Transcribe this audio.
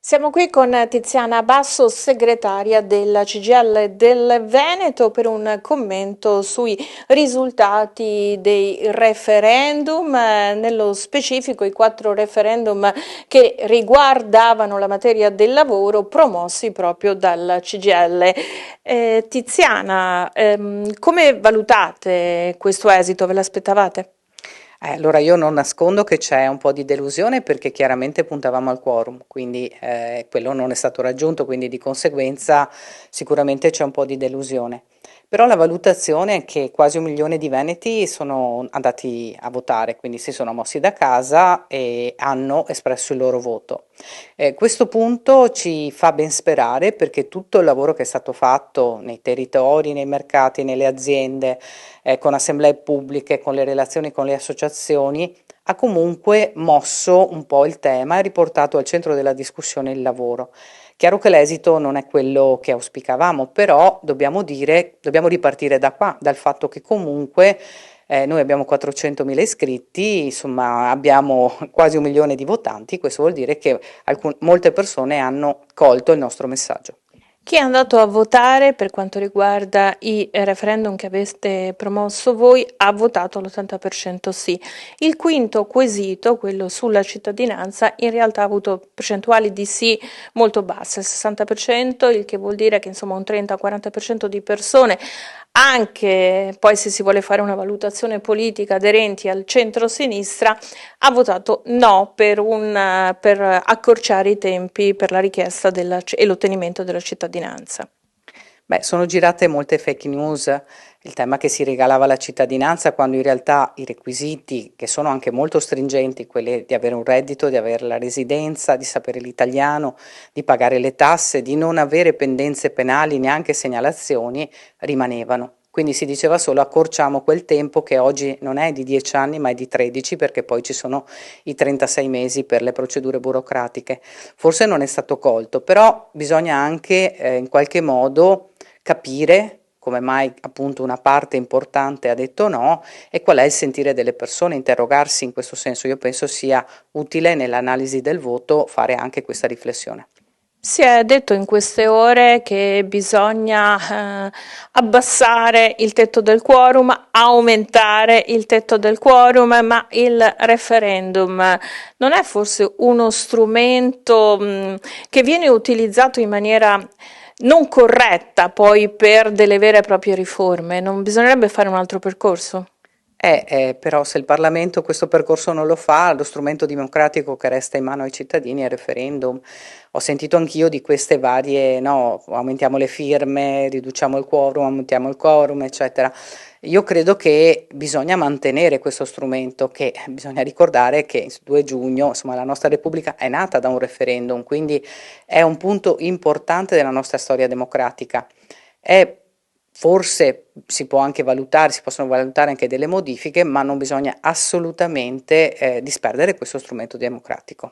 Siamo qui con Tiziana Basso, segretaria della CGIL del Veneto, per un commento sui risultati dei referendum, nello specifico i 4 referendum che riguardavano la materia del lavoro promossi proprio dalla CGIL. Tiziana, come valutate questo esito? Ve l'aspettavate? Allora io non nascondo che c'è un po' di delusione perché chiaramente puntavamo al quorum, quindi quello non è stato raggiunto, quindi di conseguenza sicuramente c'è un po' di delusione. Però la valutazione è che quasi 1 milione di veneti sono andati a votare, quindi si sono mossi da casa e hanno espresso il loro voto. Questo punto ci fa ben sperare perché tutto il lavoro che è stato fatto nei territori, nei mercati, nelle aziende, con assemblee pubbliche, con le relazioni con le associazioni, ha comunque mosso un po' il tema e riportato al centro della discussione il lavoro. Chiaro che l'esito non è quello che auspicavamo, però dobbiamo ripartire da qua, dal fatto che comunque noi abbiamo 400.000 iscritti, insomma abbiamo quasi 1 milione di votanti, questo vuol dire che molte persone hanno colto il nostro messaggio. Chi è andato a votare per quanto riguarda i referendum che aveste promosso voi ha votato l'80% sì. Il quinto quesito, quello sulla cittadinanza, in realtà ha avuto percentuali di sì molto basse, il 60%, il che vuol dire che insomma un 30-40% di persone, anche poi se si vuole fare una valutazione politica aderenti al centro-sinistra, ha votato no per accorciare i tempi per la richiesta e l'ottenimento della cittadinanza. Beh, sono girate molte fake news, il tema che si regalava la cittadinanza quando in realtà i requisiti, che sono anche molto stringenti, quelli di avere un reddito, di avere la residenza, di sapere l'italiano, di pagare le tasse, di non avere pendenze penali, neanche segnalazioni, rimanevano. Quindi si diceva solo accorciamo quel tempo che oggi non è di 10 anni ma è di 13 perché poi ci sono i 36 mesi per le procedure burocratiche. Forse non è stato colto, però bisogna anche in qualche modo capire come mai appunto una parte importante ha detto no e qual è il sentire delle persone, interrogarsi in questo senso. Io penso sia utile nell'analisi del voto fare anche questa riflessione. Si è detto in queste ore che bisogna abbassare il tetto del quorum, aumentare il tetto del quorum, ma il referendum non è forse uno strumento che viene utilizzato in maniera non corretta poi per delle vere e proprie riforme? Non bisognerebbe fare un altro percorso? Però se il Parlamento questo percorso non lo fa, lo strumento democratico che resta in mano ai cittadini è il referendum. Ho sentito anch'io di queste varie, no, aumentiamo le firme, riduciamo il quorum, aumentiamo il quorum, eccetera. Io credo che bisogna mantenere questo strumento, che bisogna ricordare che il 2 giugno, insomma, la nostra Repubblica è nata da un referendum, quindi è un punto importante della nostra storia democratica. È Forse si può anche valutare, si possono valutare anche delle modifiche, ma non bisogna assolutamente disperdere questo strumento democratico.